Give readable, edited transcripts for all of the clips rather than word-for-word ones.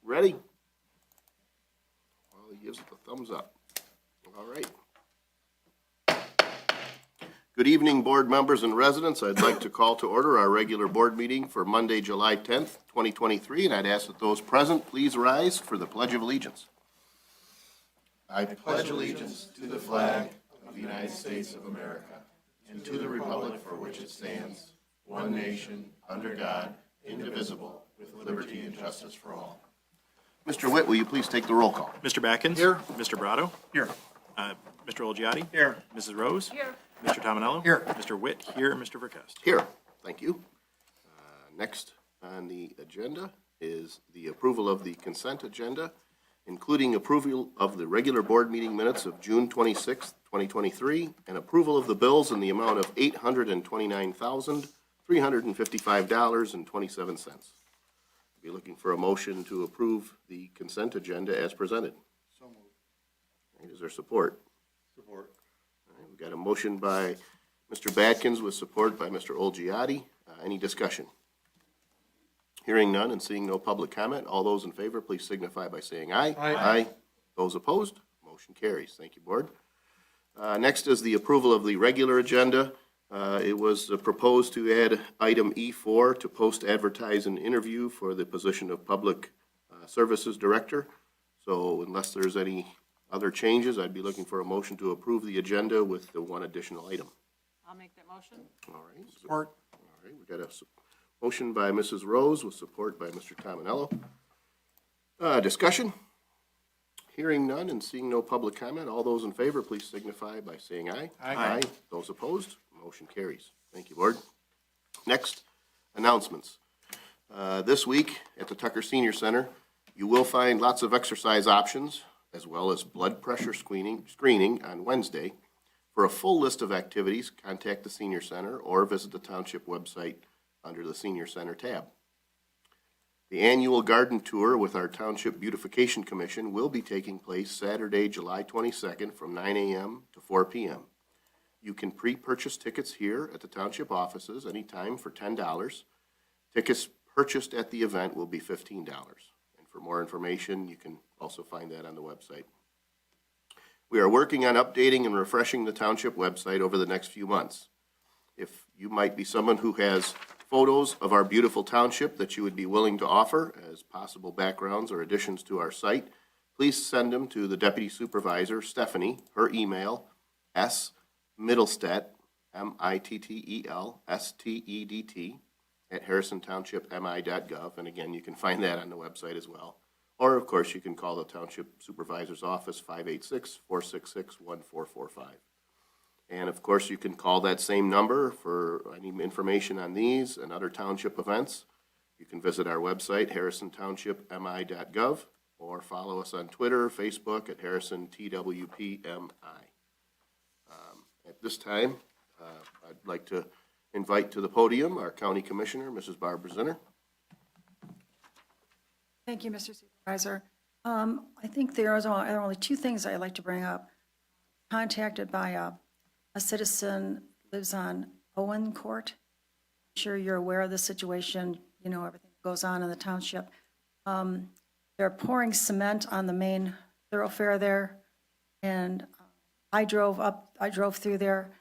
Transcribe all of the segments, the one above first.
Ready? Well, he gives it the thumbs up. All right. Good evening, board members and residents. I'd like to call to order our regular board meeting for Monday, July 10th, 2023, and I'd ask that those present please rise for the Pledge of Allegiance. I pledge allegiance to the flag of the United States of America and to the republic for which it stands, one nation, under God, indivisible, with liberty and justice for all. Mr. Witt, will you please take the roll call? Mr. Backens? Here. Mr. Brado? Here. Mr. Olgiati? Here. Mrs. Rose? Here. Mr. Tominello? Here. Mr. Witt? Here. Mr. Verkust? Here. Thank you. Next on the agenda is the approval of the consent agenda, including approval of the regular board meeting minutes of June 26, 2023, and approval of the bills in the amount of $829,355.27. Be looking for a motion to approve the consent agenda as presented. So moved. All right, is there support? Support. All right, we've got a motion by Mr. Badkins with support by Mr. Olgiati. Any discussion? Hearing none and seeing no public comment, all those in favor, please signify by saying aye. Aye. Those opposed, motion carries. Thank you, board. Next is the approval of the regular agenda. It was proposed to add item E4 to post, advertise, and interview for the position of Public Services Director. So unless there's any other changes, I'd be looking for a motion to approve the agenda with the one additional item. I'll make that motion. All right. Support. All right, we got a motion by Mrs. Rose with support by Mr. Tominello. Discussion? Hearing none and seeing no public comment, all those in favor, please signify by saying aye. Aye. Those opposed, motion carries. Thank you, board. Next, announcements. This week at the Tucker Senior Center, you will find lots of exercise options as well as blood pressure screening on Wednesday. For a full list of activities, contact the Senior Center or visit the Township website under the Senior Center tab. The annual garden tour with our Township Beautification Commission will be taking place Saturday, July 22nd from 9 a.m. to 4 p.m. You can pre-purchase tickets here at the Township offices anytime for $10. Tickets purchased at the event will be $15. And for more information, you can also find that on the website. We are working on updating and refreshing the Township website over the next few months. If you might be someone who has photos of our beautiful township that you would be willing to offer as possible backgrounds or additions to our site, please send them to the Deputy Supervisor, Stephanie. Her email, smiddlestedt, MITTELSTEDT, at harrisontownshipmi.gov. And again, you can find that on the website as well. Or, of course, you can call the Township Supervisor's Office, 586-466-1445. And, of course, you can call that same number for any information on these and other township events. You can visit our website, harrisontownshipmi.gov, or follow us on Twitter, Facebook at harrisontwpmi. At this time, I'd like to invite to the podium our County Commissioner, Mrs. Barbara Zinner. Thank you, Mr. Supervisor. I think there are only two things I'd like to bring up. Contacted by a citizen lives on Owen Court. I'm sure you're aware of the situation, you know, everything that goes on in the township. They're pouring cement on the main thoroughfare there, and I drove through there,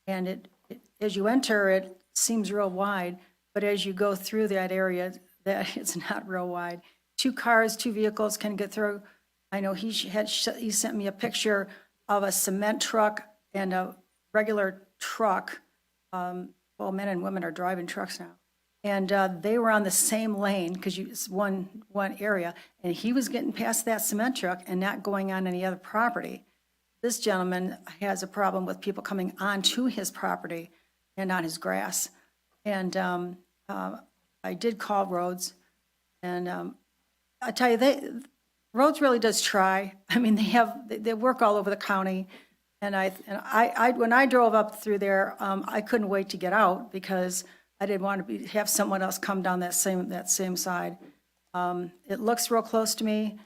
and as you enter, it seems real wide, but as you go through that area, that it's not real wide. Two vehicles can get through. I know he sent me a picture of a cement truck and a regular truck. Well, men and women are driving trucks now. And they were on the same lane because it's one area, and he was getting past that cement truck and not going on any other property. This gentleman has a problem with people coming onto his property and on his grass. And I did call Roads, and I tell you, Roads really does try. I mean, they work all over the county, and when I drove up through there, I couldn't wait to get out because I didn't want to have someone else come down that same side. It looks real close to me,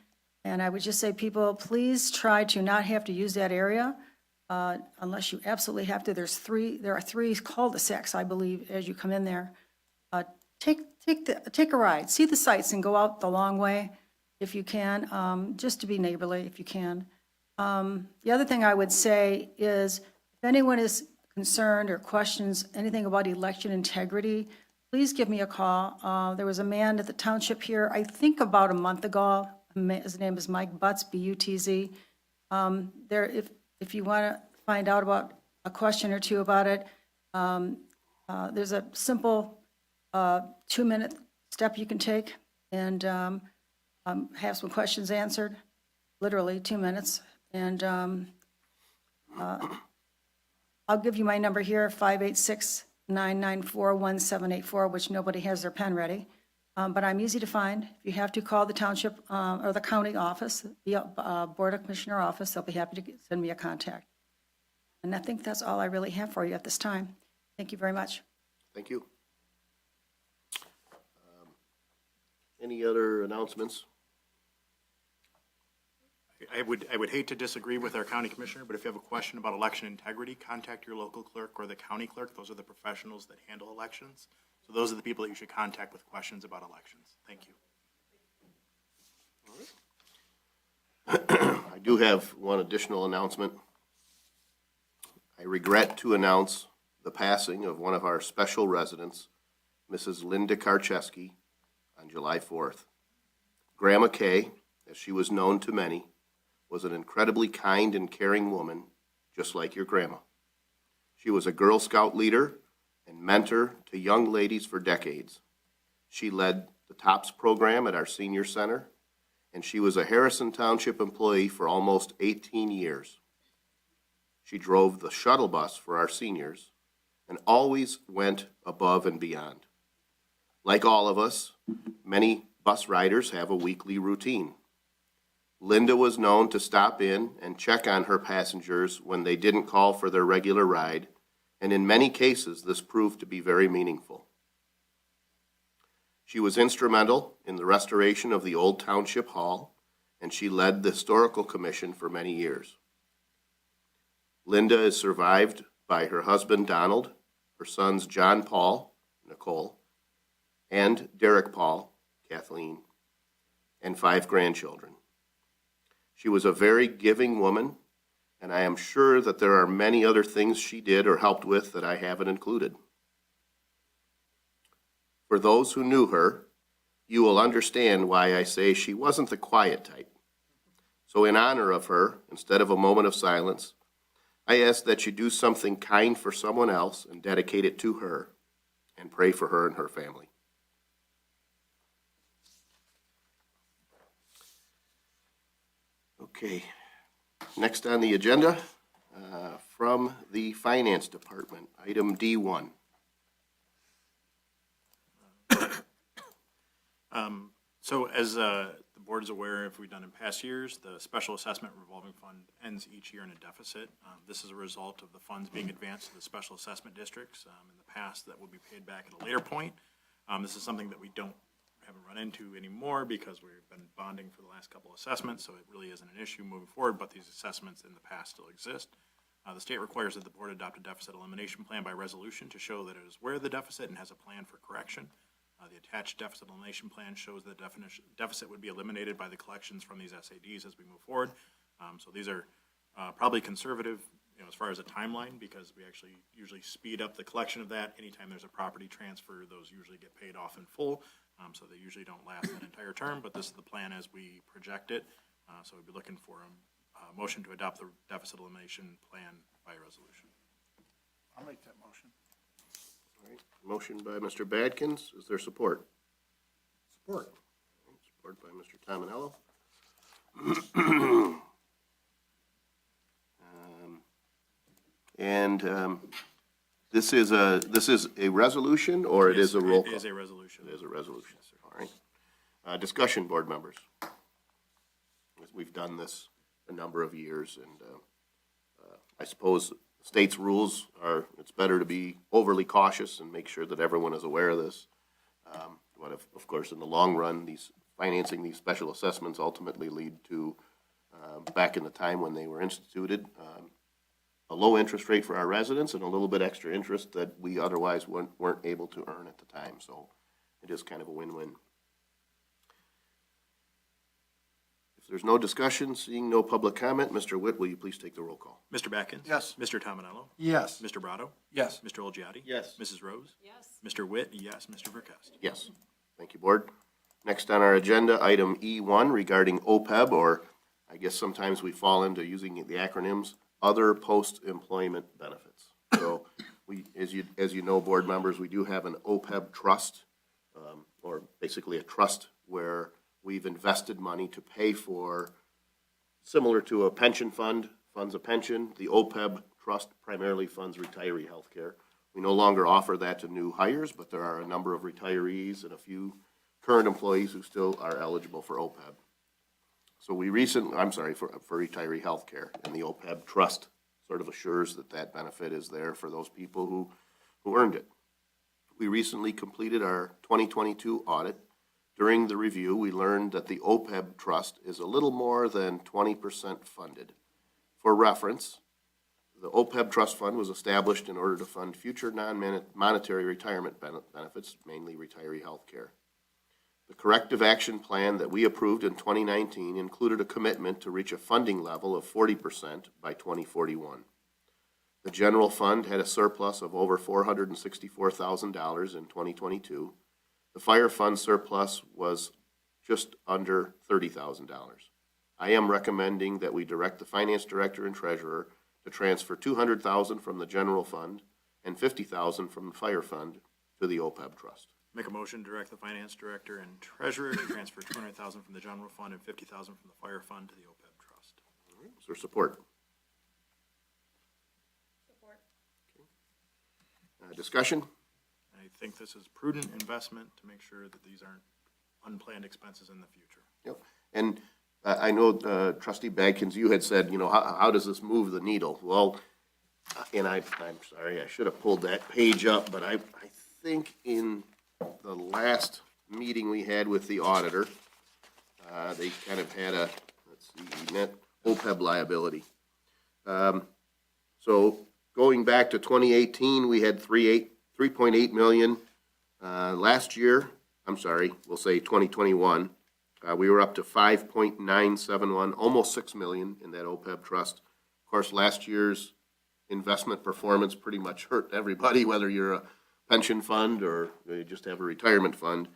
and I would just say, people, please try to not have to use that area unless you absolutely have to. There are three cul-de-sacs, I believe, as you come in there. Take a ride, see the sights, and go out the long way. if you can, just to be neighborly if you can. The other thing I would say is, if anyone is concerned or questions anything about election integrity, please give me a call. There was a man at the township here, I think about a month ago. His name is Mike Butts, B-U-T-Z. If you want to find out about a question or two about it, there's a simple 2-minute step you can take and have some questions answered, literally 2 minutes. And I'll give you my number here, 586-994-1784, which nobody has their pen ready. But I'm easy to find. If you have to, call the township or the county office, the Board of Commissioner office. They'll be happy to send me a contact. And I think that's all I really have for you at this time. Thank you very much. Thank you. Any other announcements? I would hate to disagree with our county commissioner, but if you have a question about election integrity, contact your local clerk or the county clerk. Those are the professionals that handle elections. So those are the people that you should contact with questions about elections. Thank you. I do have one additional announcement. I regret to announce the passing of one of our special residents, Mrs. Linda Karcheski, on July 4th. Grandma Kay, as she was known to many, was an incredibly kind and caring woman, just like your grandma. She was a Girl Scout leader and mentor to young ladies for decades. She led the TOPS program at our senior center, and she was a Harrison Township employee for almost 18 years. She drove the shuttle bus for our seniors and always went above and beyond. Like all of us, many bus riders have a weekly routine. Linda was known to stop in and check on her passengers when they didn't call for their regular ride, and in many cases, this proved to be very meaningful. She was instrumental in the restoration of the old Township Hall, and she led the Historical Commission for many years. Linda is survived by her husband, Donald, her sons, John Paul, Nicole, and Derek Paul, Kathleen, and 5 grandchildren. She was a very giving woman, and I am sure that there are many other things she did or helped with that I haven't included. For those who knew her, you will understand why I say she wasn't the quiet type. So in honor of her, instead of a moment of silence, I ask that you do something kind for someone else and dedicate it to her, and pray for her and her family. Okay, next on the agenda, from the Finance Department, item D1. So as the board is aware, if we've done in past years, the Special Assessment Revolving Fund ends each year in a deficit. This is a result of the funds being advanced to the special assessment districts. In the past, that will be paid back at a later point. This is something that we haven't run into anymore because we've been bonding for the last couple of assessments, so it really isn't an issue moving forward, but these assessments in the past still exist. The state requires that the board adopt a deficit elimination plan by resolution to show that it is aware of the deficit and has a plan for correction. The attached deficit elimination plan shows the deficit would be eliminated by the collections from these SADs as we move forward. So these are probably conservative, as far as a timeline, because we actually usually speed up the collection of that. Anytime there's a property transfer, those usually get paid off in full. So they usually don't last that entire term, but this is the plan as we project it. So we'd be looking for a motion to adopt the deficit elimination plan by resolution. I'll make that motion. All right, motion by Mr. Badkins. Is there support? Support. Support by Mr. Tominello. This is a resolution, or it is a roll call? It is a resolution. It is a resolution. All right. Discussion, board members. We've done this a number of years, and I suppose state's rules are, it's better to be overly cautious and make sure that everyone is aware of this. But of course, in the long run, financing these special assessments ultimately lead to, back in the time when they were instituted, a low interest rate for our residents and a little bit extra interest that we otherwise weren't able to earn at the time. So it is kind of a win-win. there's no discussion, seeing no public comment, Mr. Witt, will you please take the roll call? Mr. Batkins? Yes. Mr. Tominello? Yes. Mr. Brado? Yes. Mr. Olgiati? Yes. Mrs. Rose? Yes. Mr. Witt? Yes. Mr. Verkust? Yes. Thank you, Board. Next on our agenda, item E1 regarding OPEB, or I guess sometimes we fall into using the acronyms, other post-employment benefits. So we, as you know, board members, we do have an OPEB trust, or basically a trust where we've invested money to pay for, similar to a pension fund, funds a pension. The OPEB trust primarily funds retiree health care. We no longer offer that to new hires, but there are a number of retirees and a few current employees who still are eligible for OPEB. So we for retiree health care, and the OPEB trust sort of assures that that benefit is there for those people who earned it. We recently completed our 2022 audit. During the review, we learned that the OPEB trust is a little more than 20% funded. For reference, the OPEB trust fund was established in order to fund future non-monetary retirement benefits, mainly retiree health care. The corrective action plan that we approved in 2019 included a commitment to reach a funding level of 40% by 2041. The general fund had a surplus of over $464,000 in 2022. The fire fund surplus was just under $30,000. I am recommending that we direct the finance director and treasurer to transfer $200,000 from the general fund and $50,000 from the fire fund to the OPEB trust. Make a motion to direct the finance director and treasurer to transfer $200,000 from the general fund and $50,000 from the fire fund to the OPEB trust. Is there support? Support. Discussion? I think this is prudent investment to make sure that these aren't unplanned expenses in the future. Yep. And I know Trustee Badkins, you had said, how does this move the needle? Well, and I'm sorry, I should have pulled that page up, but I think in the last meeting we had with the auditor, they kind of had a, let's see, net OPEB liability. So going back to 2018, we had 3.8 million. Last year, we'll say 2021, we were up to 5.971, almost 6 million in that OPEB trust. Of course, last year's investment performance pretty much hurt everybody, whether you're a pension fund or you just have a retirement fund.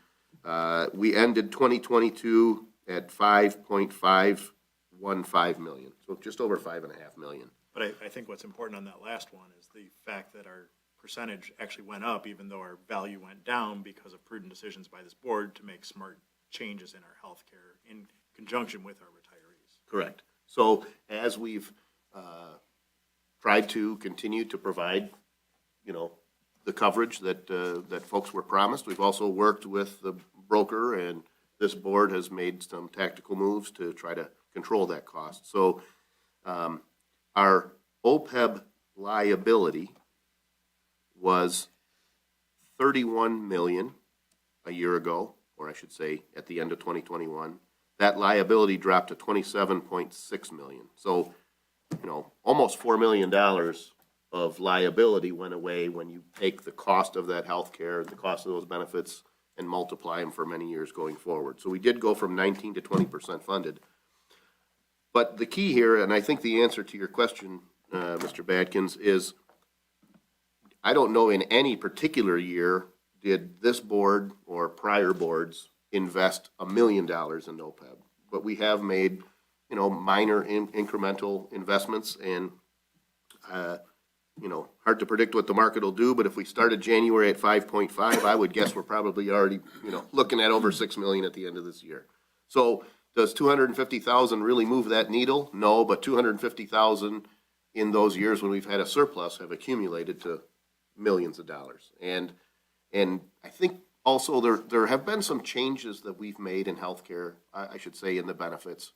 We ended 2022 at 5.515 million, so just over 5.5 million. But I think what's important on that last one is the fact that our percentage actually went up, even though our value went down because of prudent decisions by this board to make smart changes in our health care in conjunction with our retirees. Correct. So as we've tried to continue to provide, the coverage that that folks were promised, we've also worked with the broker, and this board has made some tactical moves to try to control that cost. So our OPEB liability was 31 million a year ago, or I should say at the end of 2021. That liability dropped to 27.6 million. So, almost $4 million of liability went away when you take the cost of that health care, the cost of those benefits, and multiply them for many years going forward. So we did go from 19 to 20% funded. But the key here, and I think the answer to your question, Mr. Badkins, is I don't know in any particular year did this board or prior boards invest $1 million in OPEB. But we have made, minor incremental investments, and, hard to predict what the market will do, but if we started January at 5.5, I would guess we're probably already, looking at over 6 million at the end of this year. So does 250,000 really move that needle? No, but 250,000 in those years when we've had a surplus have accumulated to millions of dollars. And I think also there have been some changes that we've made in healthcare, I should say in the benefits.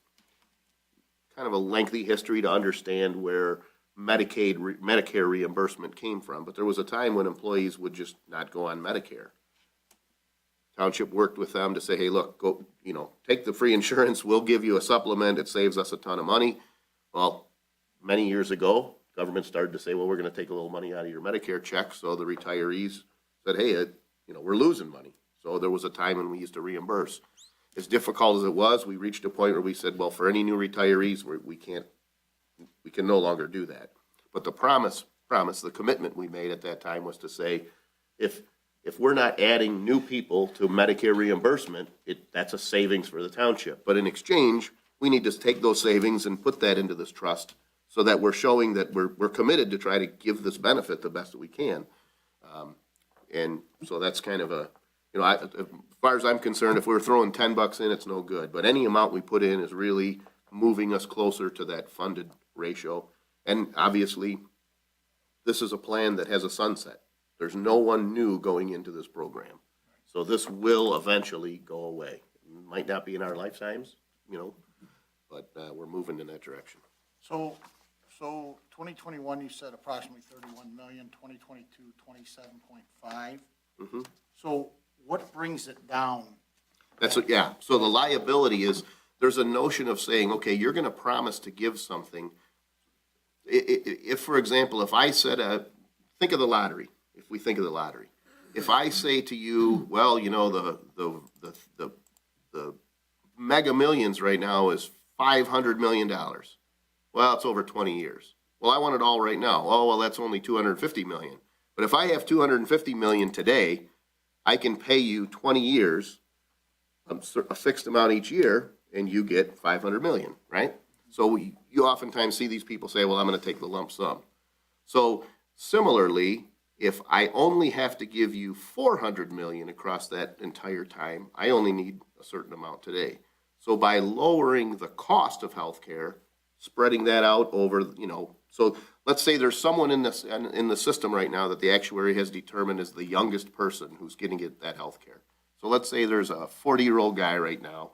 Kind of a lengthy history to understand where Medicare reimbursement came from, but there was a time when employees would just not go on Medicare. Township worked with them to say, hey, look, go, take the free insurance, we'll give you a supplement, it saves us a ton of money. Well, many years ago, government started to say, well, we're going to take a little money out of your Medicare check, so the retirees said, hey, we're losing money. So there was a time when we used to reimburse. as difficult as it was, we reached a point where we said, well, for any new retirees, we can no longer do that. But the the commitment we made at that time was to say, if we're not adding new people to Medicare reimbursement, that's a savings for the township. But in exchange, we need to take those savings and put that into this trust so that we're showing that we're committed to try to give this benefit the best that we can. And so that's kind of as far as I'm concerned, if we're throwing $10 in, it's no good. But any amount we put in is really moving us closer to that funded ratio. And obviously, this is a plan that has a sunset. There's no one new going into this program. So this will eventually go away. It might not be in our lifetimes, but we're moving in that direction. So 2021, you said approximately 31 million, 2022, 27.5. Mm-hmm. So what brings it down? Yeah. So the liability is, there's a notion of saying, okay, you're going to promise to give something. If, for example, if I said, think of the lottery, if we think of the lottery, if I say to you, well, the Mega Millions right now is $500 million. Well, it's over 20 years. Well, I want it all right now. Oh, well, that's only $250 million. But if I have $250 million today, I can pay you 20 years, a fixed amount each year, and you get $500 million, right? So you oftentimes see these people say, well, I'm going to take the lump sum. So similarly, if I only have to give you $400 million across that entire time, I only need a certain amount today. So by lowering the cost of healthcare, spreading that out over, so let's say there's someone in the system right now that the actuary has determined is the youngest person who's getting that healthcare. So let's say there's a 40-year-old guy right now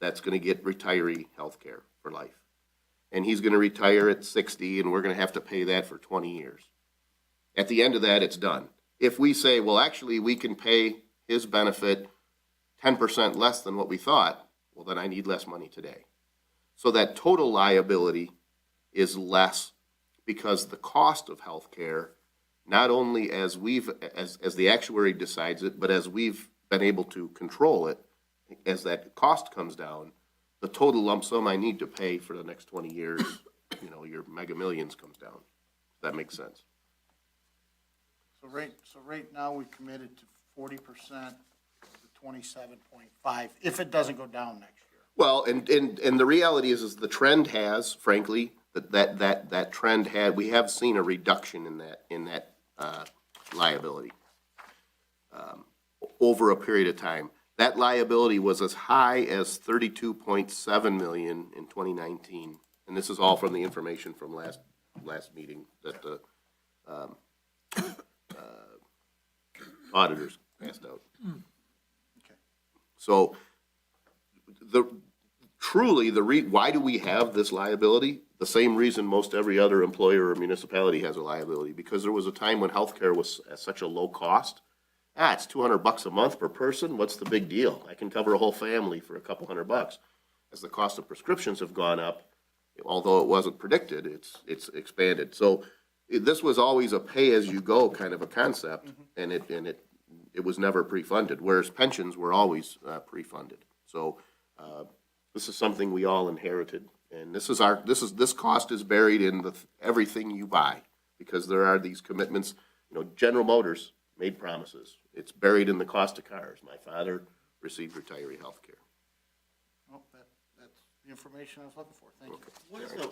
that's going to get retiree healthcare for life. And he's going to retire at 60, and we're going to have to pay that for 20 years. At the end of that, it's done. If we say, well, actually, we can pay his benefit 10% less than what we thought, well, then I need less money today. So that total liability is less because the cost of health care, not only as the actuary decides it, but as we've been able to control it, as that cost comes down, the total lump sum I need to pay for the next 20 years, your Mega Millions comes down. That makes sense. So right now we committed to 40% of the 27.5 if it doesn't go down next year. Well, and the reality is the trend has, frankly, that trend we have seen a reduction in that liability over a period of time. That liability was as high as $32.7 million in 2019, and this is all from the information from last meeting that the auditors passed out. Okay. So why do we have this liability? The same reason most every other employer or municipality has a liability, because there was a time when healthcare was at such a low cost. It's $200 a month per person. What's the big deal? I can cover a whole family for a couple $100. As the cost of prescriptions have gone up, although it wasn't predicted, it's expanded. So this was always a pay-as-you-go kind of a concept, and it was never pre-funded, whereas pensions were always pre-funded. So this is something we all inherited, and this cost is buried in everything you buy, because there are these commitments. General Motors made promises. It's buried in the cost of cars. My father received retiree health care. Well, that's the information I was looking for. Thank Okay. you.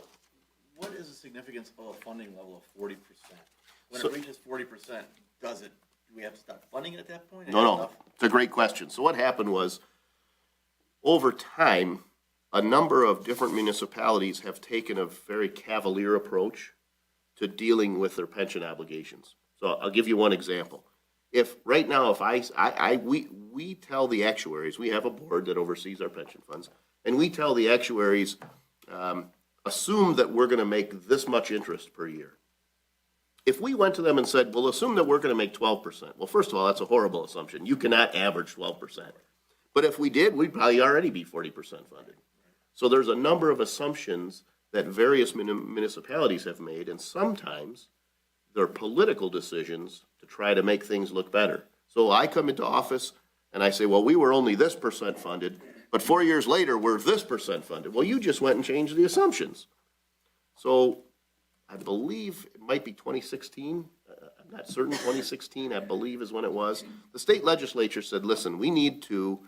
What is the significance of a funding level of 40%? When So- it reaches 40%, do we have to start funding it at that point? No, it's a great question. So what happened was, over time, a number of different municipalities have taken a very cavalier approach to dealing with their pension obligations. So I'll give you one example. If right now, we tell the actuaries, we have a board that oversees our pension funds, and we tell the actuaries, assume that we're going to make this much interest per year. If we went to them and said, well, assume that we're going to make 12%. Well, first of all, that's a horrible assumption. You cannot average 12%. But if we did, we'd probably already be 40% funded. So there's a number of assumptions that various municipalities have made, and sometimes they're political decisions to try to make things look better. So I come into office and I say, well, we were only this % funded, But 4 years later, we're this percent funded. Well, you just went and changed the assumptions. So I believe it might be 2016, I'm not certain, 2016, I believe is when it was. The state legislature said, listen, we need to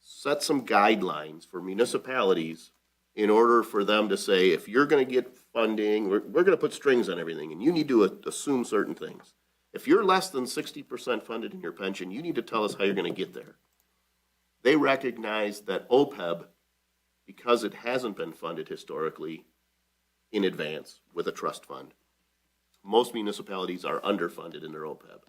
set some guidelines for municipalities in order for them to say, if you're gonna get funding, we're gonna put strings on everything, and you need to assume certain things. If you're less than 60% funded in your pension, you need to tell us how you're gonna get there. They recognize that OPEB, because it hasn't been funded historically in advance with a trust fund, most municipalities are underfunded in their OPEB.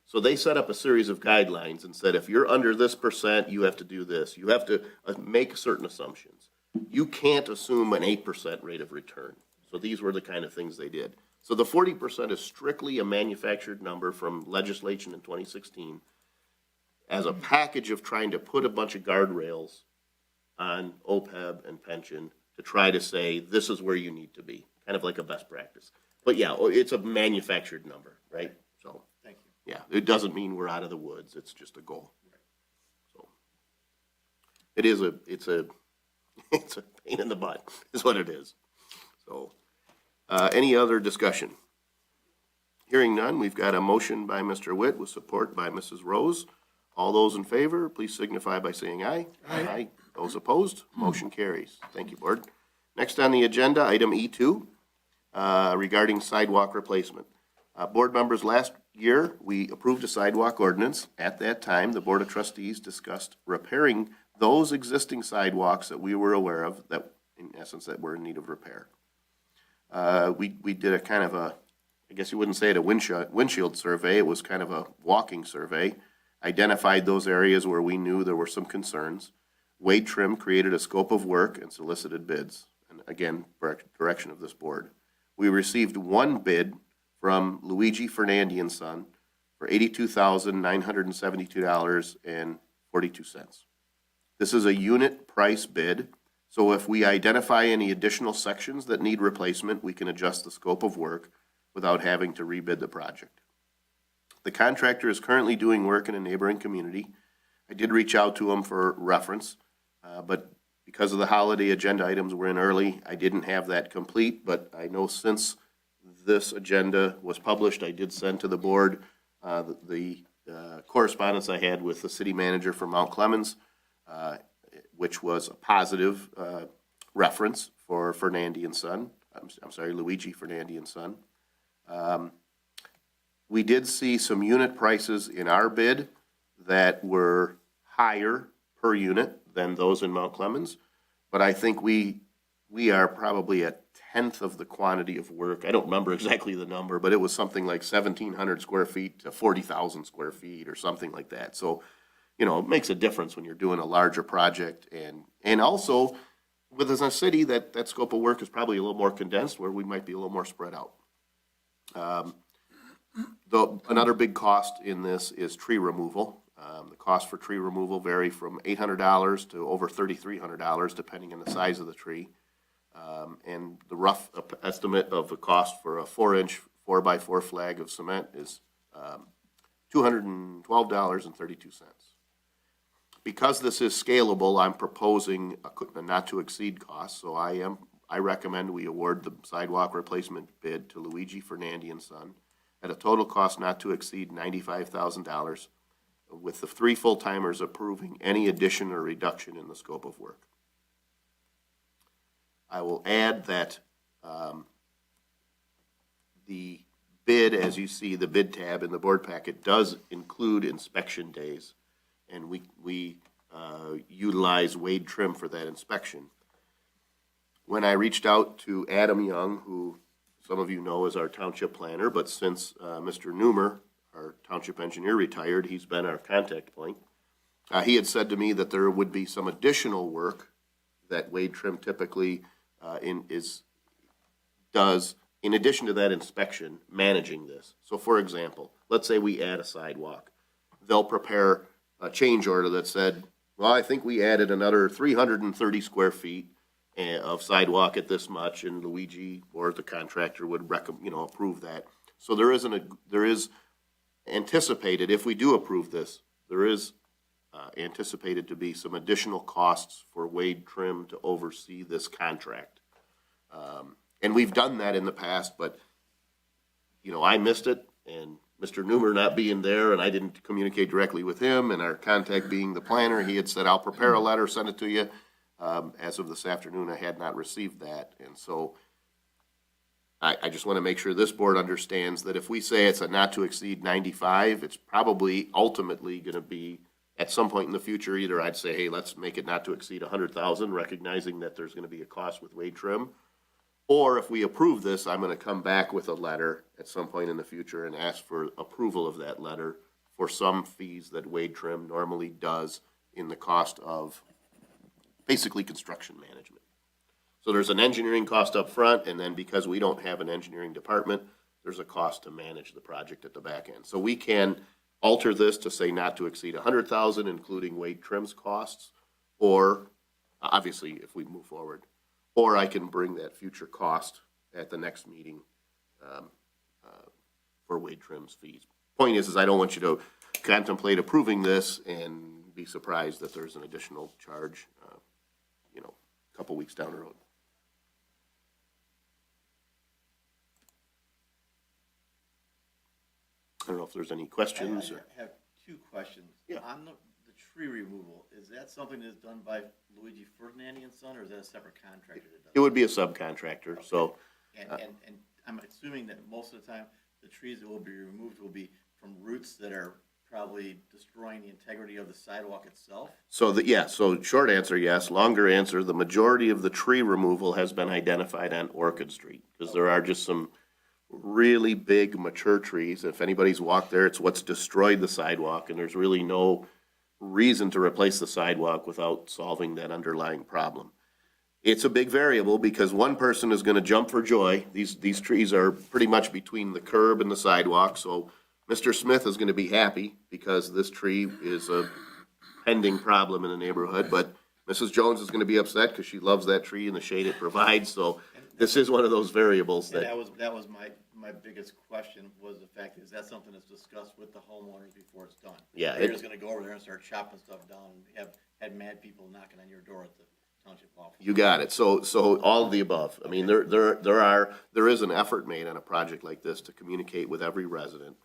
So they set up a series of guidelines and said, if you're under this percent, you have to do this. You have to make certain assumptions. You can't assume an 8% rate of return. So these were the kind of things they did. So the 40% is strictly a manufactured number from legislation in 2016 as a package of trying to put a bunch of guardrails on OPEB and pension to try to say, this is where you need to be, kind of like a best practice. But yeah, it's a manufactured number, right? So, Thank you. yeah, it doesn't mean we're out of the woods, it's just a goal. So, it's a pain in the butt, is what it is. So, any other discussion? Hearing none, we've got a motion by Mr. Witt with support by Mrs. Rose. All those in favor, please signify by saying aye. Aye. Those opposed, motion carries. Thank you, Board. Next on the agenda, item E2, regarding sidewalk replacement. Board members, last year, we approved a sidewalk ordinance. At that time, the Board of Trustees discussed repairing those existing sidewalks that we were aware of that, in essence, that were in need of repair. We did a kind of a, I guess you wouldn't say it a windshield survey, it was kind of a walking survey, identified those areas where we knew there were some concerns. Wade Trim created a scope of work and solicited bids, and again, direction of this board. We received one bid from Luigi Fernandi and Son for $82,972.42. This is a unit price bid, so if we identify any additional sections that need replacement, we can adjust the scope of work without having to rebid the project. The contractor is currently doing work in a neighboring community. I did reach out to him for reference, but because of the holiday agenda items were in early, I didn't have that complete, but I know since this agenda was published, I did send to the board the correspondence I had with the city manager for Mount Clemens, which was a positive reference for Fernandi and Son. I'm sorry, Luigi Fernandi and Son. We did see some unit prices in our bid that were higher per unit than those in Mount Clemens, but I think we are probably a tenth of the quantity of work. I don't remember exactly the number, but it was something like 1,700 square feet to 40,000 square feet or something like that. So, you know, it makes a difference when you're doing a larger project, and also within a city that scope of work is probably a little more condensed, where we might be a little more spread out. Another big cost in this is tree removal. The cost for tree removal vary from $800 to over $3,300, depending on the size of the tree. And the rough estimate of the cost for a 4-inch 4x4 flag of cement is $212.32. Because this is scalable, I'm proposing a not to exceed cost, so I recommend we award the sidewalk replacement bid to Luigi Fernandi and Son at a total cost not to exceed $95,000, with the 3 full-timers approving any addition or reduction in the scope of work. I will add that the bid, as you see, the bid tab in the board packet does include inspection days, and we utilize Wade Trim for that inspection. When I reached out to Adam Young, who some of you know as our township planner, but since Mr. Newmer, our township engineer, retired, he's been our contact point. He had said to me that there would be some additional work that Wade Trim typically does in addition to that inspection, managing this. So for example, let's say we add a sidewalk. They'll prepare a change order that said, well, I think we added another 330 square feet of sidewalk at this much, and Luigi or the contractor would approve that. So there is anticipated, if we do approve this, there is anticipated to be some additional costs for Wade Trim to oversee this contract. And we've done that in the past, but, you know, I missed it, and Mr. Newmer not being there, and I didn't communicate directly with him, and our contact being the planner, he had said, I'll prepare a letter, send it to you. As of this afternoon, I had not received that, and so I just want to make sure this board understands that if we say it's a not to exceed 95, it's probably ultimately going to be at some point in the future, either I'd say, hey, let's make it not to exceed 100,000, recognizing that there's going to be a cost with Wade Trim. Or if we approve this, I'm going to come back with a letter at some point in the future and ask for approval of that letter for some fees that Wade Trim normally does in the cost of basically construction management. So there's an engineering cost up front, and then because we don't have an engineering department, there's a cost to manage the project at the back end. So we can alter this to say not to exceed 100,000, including Wade Trim's costs, or obviously if we move forward, or I can bring that future cost at the next meeting for Wade Trim's fees. Point is I don't want you to contemplate approving this and be surprised that there's an additional charge, a couple weeks down the road. I don't know if there's any questions. I have two questions. Yeah. On the tree removal, is that something that's done by Luigi Ferdinandi and Son, or is that a separate contractor that does It would be a subcontractor, so, it? And I'm assuming that most of the time, the trees that will be removed will be from roots that are probably destroying the integrity of the sidewalk itself? so short answer, yes. Longer answer, the majority of the tree removal has been identified on Orchid Street, because there are just some really big mature trees. If anybody's walked there, it's what's destroyed the sidewalk, and there's really no reason to replace the sidewalk without solving that underlying problem. It's a big variable because one person is gonna jump for joy. These trees are pretty much between the curb and the sidewalk, so Mr. Smith is gonna be happy because this tree is a pending problem in the neighborhood, but Mrs. Jones is gonna be upset because she loves that tree and the shade it provides, so this is one of those variables And that. that was my biggest question, was the fact, is that something that's discussed with the homeowners before it's done? Yeah, You're just gonna go over there and start chopping stuff down, and had mad people knocking on your door at the township office? You got it. So all of the above. I mean, there is an effort made on a project like this to communicate with every resident.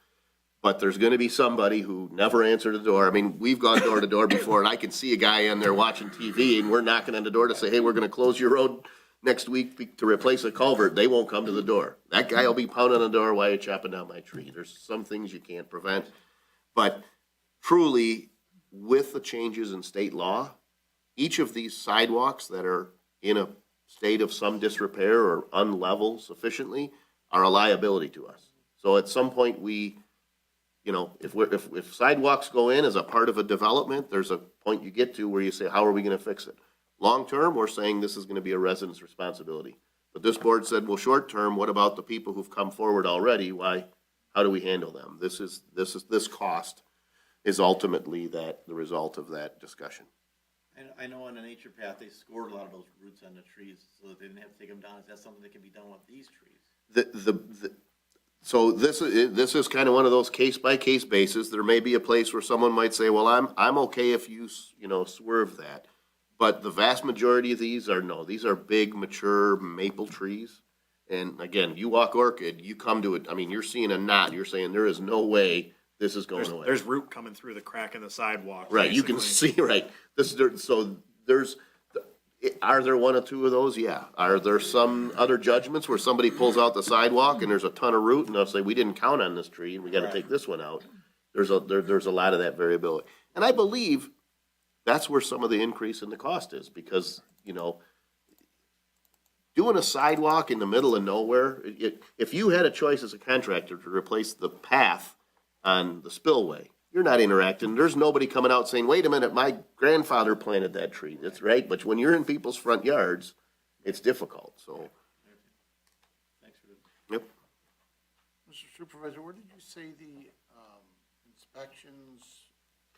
But there's gonna be somebody who never answered the door. I mean, we've gone door to door before, and I can see a guy in there watching TV, and we're knocking on the door to say, hey, we're gonna close your road next week to replace a culvert. They won't come to the door. That guy will be pounding on the door while you're chopping down my tree. There's some things you can't prevent. But truly, with the changes in state law, each of these sidewalks that are in a state of some disrepair or unlevel sufficiently are a liability to us. So at some point if sidewalks go in as a part of a development, there's a point you get to where you say, how are we gonna fix it? Long-term, we're saying this is gonna be a resident's responsibility. But this board said, well, short-term, what about the people who've come forward already? How do we handle them? This cost is ultimately the result of that discussion. And I know on the nature path, they scored a lot of those roots on the trees, so that they didn't have to take them down. Is that something that can be done with these trees? So this is kind of one of those case-by-case basis. There may be a place where someone might say, well, I'm okay if you swerve that. But the vast majority of these are big, mature maple trees. And again, you walk Orchid, you come to it, I mean, you're seeing a knot, you're saying there is no way this is going away. There's root coming through the crack in the sidewalk. Right, you can see, basically. right, are there one or two of those? Yeah. Are there some other judgments where somebody pulls out the sidewalk and there's a ton of root and they'll say, we didn't count on this tree and we gotta take this one out? There's a lot of that variability. And I believe that's where some of the increase in the cost is, because, doing a sidewalk in the middle of nowhere, if you had a choice as a contractor to replace the path on the spillway, you're not interacting. There's nobody coming out saying, wait a minute, my grandfather planted that tree. That's right. But when you're in people's front yards, it's difficult, so. Thanks for Yep. Mr. Supervisor, where did you say the inspections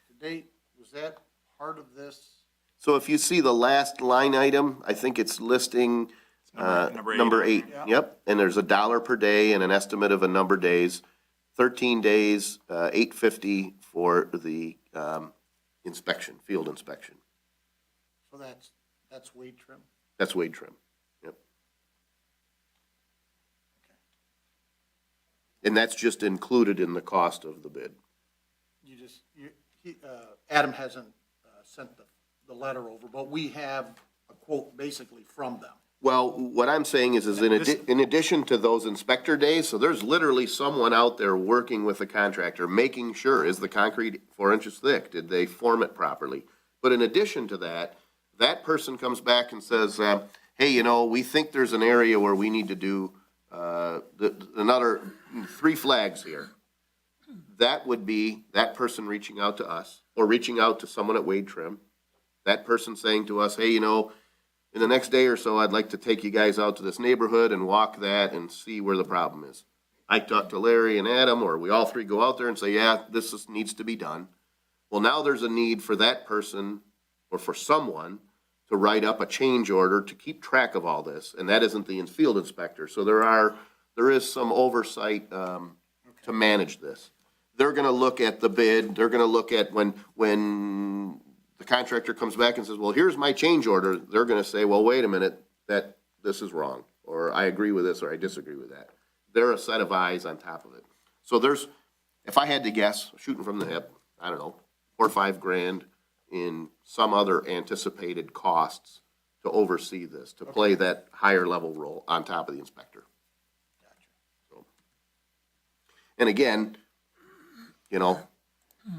to date, was that part of this? So if you see the last line item, I think it's listing, number eight. Yeah. Yep, and there's $1 per day and an estimate of a number of days. 13 days, $850 for the inspection, field inspection. So that's weed trim? That's wade trim. Yep. And that's just included in the cost of the bid. Adam hasn't sent the letter over, but we have a quote basically from them. Well, what I'm saying is in addition to those inspector days, so there's literally someone out there working with the contractor, making sure, is the concrete 4 inches thick? Did they form it properly? But in addition to that, that person comes back and says, hey, you know, we think there's an area where we need to do another 3 flags here. That would be that person reaching out to us or reaching out to someone at Wade Trim. That person saying to us, hey, you know, in the next day or so, I'd like to take you guys out to this neighborhood and walk that and see where the problem is. I talk to Larry and Adam, or we all 3 go out there and say, yeah, needs to be done. Well, now there's a need for that person or for someone to write up a change order to keep track of all this, and that isn't the field inspector. So there is some oversight to manage this. They're gonna look at the bid, they're gonna look at when the contractor comes back and says, well, here's my change order, they're gonna say, well, wait a minute, this is wrong, or I agree with this, or I disagree with that. They're a set of eyes on top of it. So if I had to guess, shooting from the hip, I don't know, $4 or $5 grand in some other anticipated costs to oversee this, to play that higher level role on top of the inspector. So, and again, you know,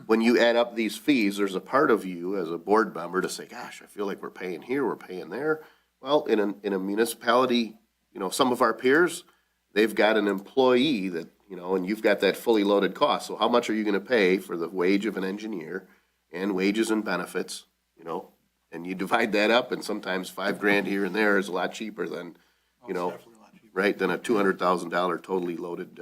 when you add up these fees, there's a part of you as a board member to say, gosh, I feel like we're paying here, we're paying there. Well, in a municipality, you know, some of our peers, they've got an employee that, you know, and you've got that fully loaded cost. So how much are you gonna pay for the wage of an engineer and wages and benefits, you know? And you divide that up, and sometimes $5 grand here and there is a lot cheaper than, you know, right, than a $200,000 totally loaded,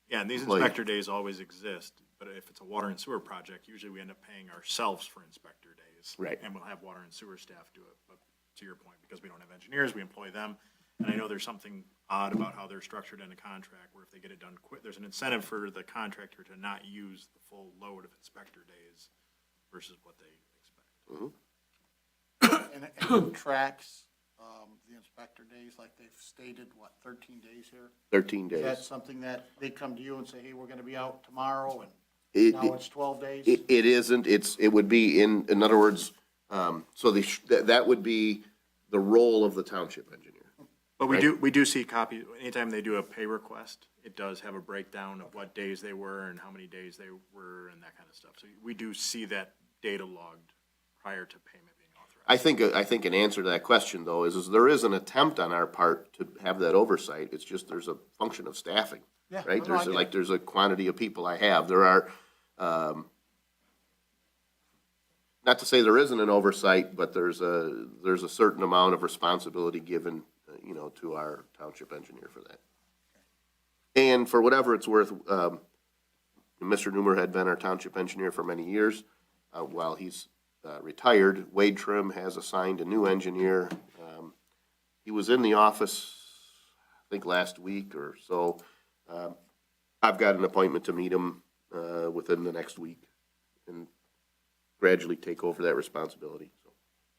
Yeah, and these employee. inspector days always exist, but if it's a water and sewer project, usually we end up paying ourselves for inspector days. Right. And we'll have water and sewer staff do it, but to your point, because we don't have engineers, we employ them. And I know there's something odd about how they're structured in a contract, where if they get it done quick, there's an incentive for the contractor to not use the full load of inspector days versus what they expect. And it tracks the inspector days, like they've stated, 13 days here? 13 Is that days. something that they come to you and say, hey, we're gonna be out tomorrow, and It- now it's 12 days? It isn't, it would be in other words, so that would be the role of the township engineer. But Right. we do see copies, anytime they do a pay request, it does have a breakdown of what days they were and how many days they were and that kind of stuff. So we do see that data logged prior to payment being authorized. I think an answer to that question, though, is there is an attempt on our part to have that oversight. It's just there's a function of staffing, Yeah, right? no, I get it. There's a quantity of people I have. There are, not to say there isn't an oversight, but there's a certain amount of responsibility given, you know, to our township engineer for that. And for whatever it's worth, Mr. Newmer had been our township engineer for many years. While he's retired, Wade Trim has assigned a new engineer. He was in the office, I think, last week or so. I've got an appointment to meet him within the next week and gradually take over that responsibility. So.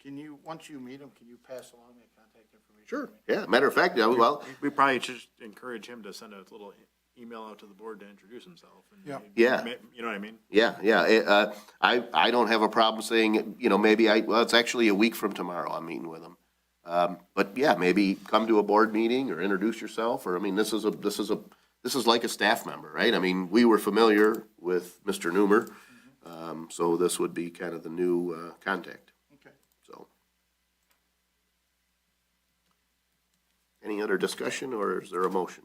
Can you, once you meet them, can you pass along that contact information? Sure, to me? yeah, matter of fact, well, We probably should encourage him to send a little email out to the board to introduce himself. And Yeah. Yeah. You know what I mean? yeah. I don't have a problem saying, you know, maybe it's actually a week from tomorrow I'm meeting with him. But yeah, maybe come to a board meeting or introduce yourself, or, I mean, this is like a staff member, right? I mean, we were familiar with Mr. Newmer, so this would be kind of the new contact, Okay. so. Any other discussion, or is there a motion?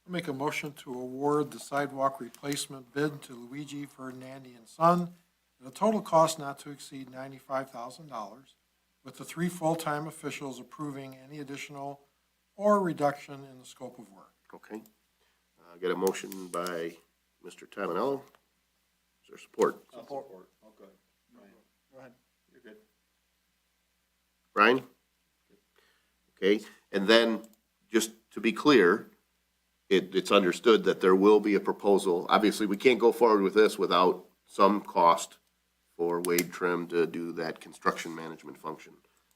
I'll make a motion to award the sidewalk replacement bid to Luigi Ferdinandi and Son at a total cost not to exceed $95,000, with the 3 full-time officials approving any additional or reduction in the scope of work. Okay. Get a motion by Mr. Tominello. Is there support? Support. Oh, good. Ryan, Go ahead. you're good. Brian? Okay, and then, just to be clear, it's understood that there will be a proposal. Obviously, we can't go forward with this without some cost for Wade Trim to do that construction management function.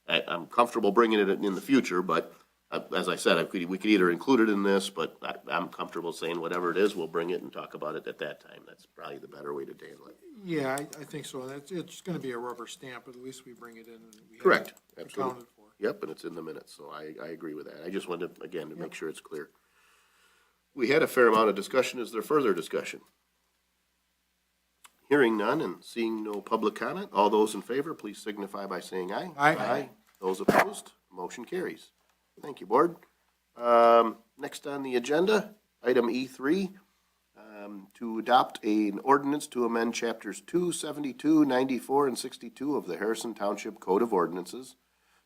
I'm comfortable bringing it in the future, but as I said, we could either include it in this, but I'm comfortable saying whatever it is, we'll bring it and talk about it at that time. That's probably the better way to handle it. Yeah, I think so. And it's gonna be a rubber stamp, but at least we bring it in and we have Correct, it absolutely. accounted for. Yep, and it's in the minutes, so I agree with that. I just wanted, again, to make sure it's clear. We had a fair amount of discussion. Is there further discussion? Hearing none and seeing no public comment, all those in favor, please signify by saying aye. Aye. Those opposed, motion carries. Thank you, Board. Next on the agenda, item E3, to adopt an ordinance to amend chapters 2, 72, 94, and 62 of the Harrison Township Code of Ordinances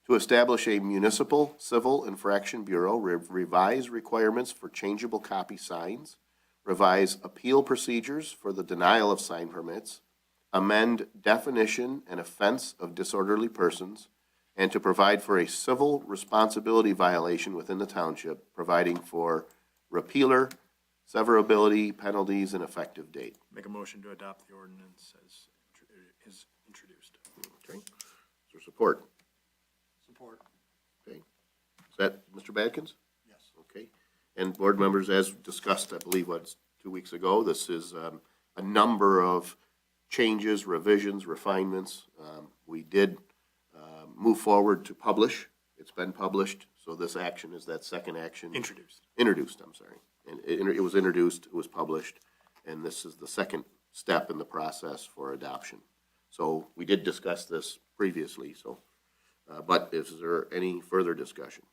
to establish a municipal civil infraction bureau, revise requirements for changeable copy signs, revise appeal procedures for the denial of sign permits, amend definition and offense of disorderly persons, and to provide for a civil responsibility violation within the township, providing for repealer, severability, penalties, and effective date. Make a motion to adopt the ordinance as is introduced. Okay, is there support? Support. Okay, is that Mr. Badkins? Yes. Okay, and board members, as discussed, I believe, 2 weeks ago, this is a number of changes, revisions, refinements. We did move forward to publish. It's been published, so this action is that second action. Introduced, I'm sorry. And it was introduced, it was published, and this is the second step in the process for adoption. So we did discuss this previously, so, but is there any further discussion?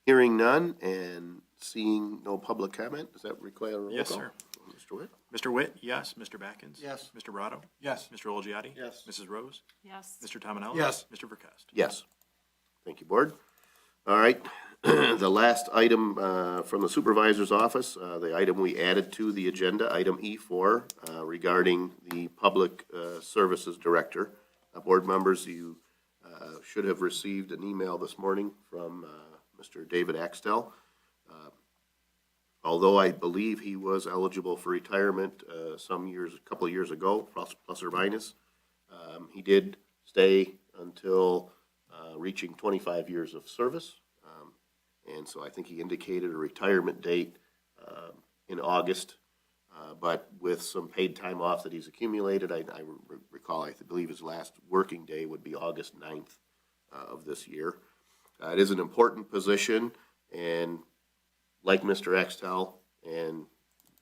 Hearing none and seeing no public comment, does that require a roll call? Yes, sir. Mr. Witt? Mr. Witt, yes. Mr. Backens? Yes. Mr. Brado? Yes. Mr. Olgiati? Yes. Mrs. Rose? Yes. Mr. Tominelli? Yes. Mr. Verkast? Yes. Thank you, Board. All right, the last item from the supervisor's office, the item we added to the agenda, item E4, regarding the Public Services Director. Board members, you should have received an email this morning from Mr. David Axtell. Although I believe he was eligible for retirement a couple of years ago, plus or minus, he did stay until reaching 25 years of service. And so I think he indicated a retirement date in August, but with some paid time off that he's accumulated, I recall, I believe his last working day would be August 9th of this year. It is an important position, and like Mr. Axtell and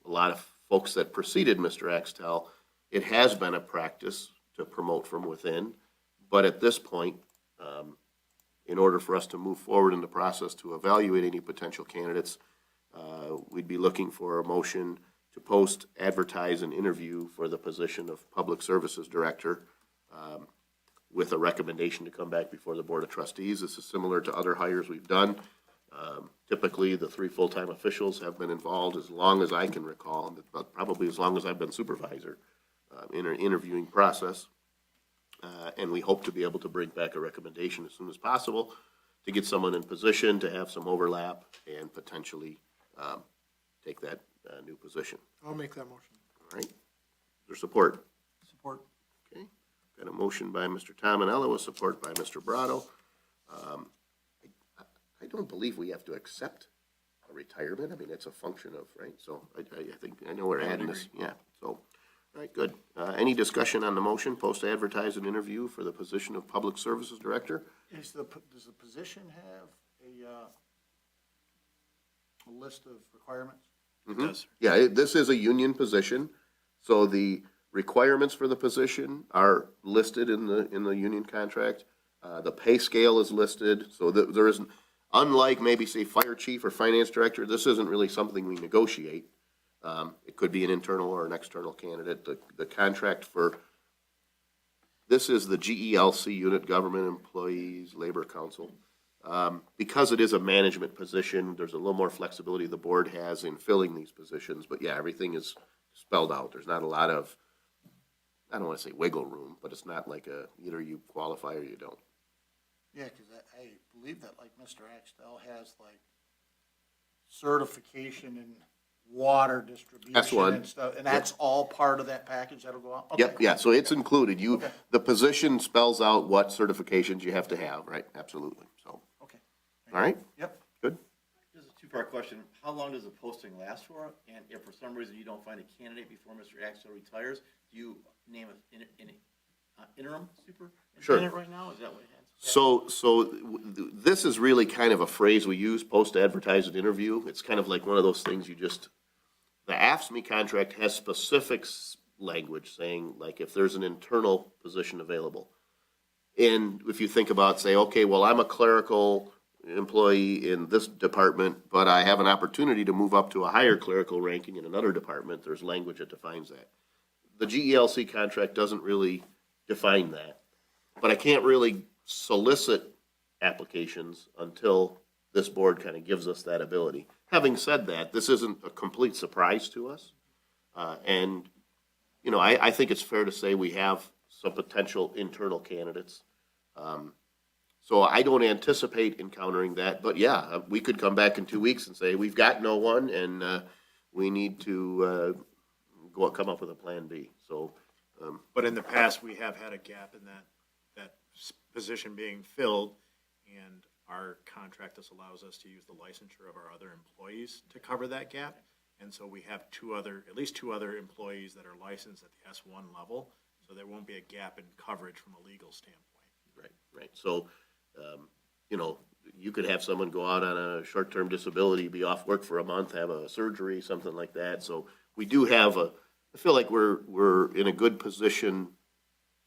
a lot of folks that preceded Mr. Axtell, it has been a practice to promote from within. But at this point, in order for us to move forward in the process to evaluate any potential candidates, we'd be looking for a motion to post, advertise, and interview for the position of Public Services Director, with a recommendation to come back before the Board of Trustees. This is similar to other hires we've done. Typically, the 3 full-time officials have been involved as long as I can recall, but probably as long as I've been supervisor, in an interviewing process. And we hope to be able to bring back a recommendation as soon as possible to get someone in position, to have some overlap, and potentially take that new position. I'll make that motion. All right? Is there support? Support. Okay. Got a motion by Mr. Tominello with support by Mr. Brado. I don't believe we have to accept a retirement. I mean, it's a function of, right? So I think, I know we're adding this, yeah, so, all right, good. Any discussion on the motion, post, advertise, and interview for the position of Public Services Director? Does the position have a list of requirements? It does. Yeah, this is a union position, so the requirements for the position are listed in the union contract. The pay scale is listed, so there isn't, unlike maybe, say, fire chief or finance director, this isn't really something we negotiate. It could be an internal or an external candidate. The contract for, this is the GELC unit, Government Employees Labor Council. Because it is a management position, there's a little more flexibility the board has in filling these positions, but yeah, everything is spelled out. There's not a lot of, I don't want to say wiggle room, but it's not like either you qualify or you don't. Yeah, because I believe that like Mr. Axtell has like certification in water distribution S1. and stuff, and that's all part of that package that'll go out? Okay. Yep, yeah, so it's included. You, Okay. the position spells out what certifications you have to have, right? Absolutely, so, Okay. all right, Yep. good. Just a two-part question. How long does the posting last for? And if for some reason you don't find a candidate before Mr. Axel retires, do you name an interim superintendent right now? Is that what it has? This is really kind of a phrase we use, post-advertised interview. It's kind of like one of those things you just, the AFSCME contract has specific language saying, like, if there's an internal position available. And if you think about, say, okay, well, I'm a clerical employee in this department, but I have an opportunity to move up to a higher clerical ranking in another department, there's language that defines that. The GELC contract doesn't really define that, but I can't really solicit applications until this board kind of gives us that ability. Having said that, this isn't a complete surprise to us. And, you know, I think it's fair to say we have some potential internal candidates. So I don't anticipate encountering that, but yeah, we could come back in 2 weeks and say, we've got no one and we need to come up with a plan B. So, But in the past, we have had a gap in that position being filled, and our contract just allows us to use the licensure of our other employees to cover that gap. And so we have at least two other employees that are licensed at the S1 level, so there won't be a gap in coverage from a legal standpoint. right. So, you know, you could have someone go out on a short-term disability, be off work for a month, have a surgery, something like that. So we do have I feel like we're in a good position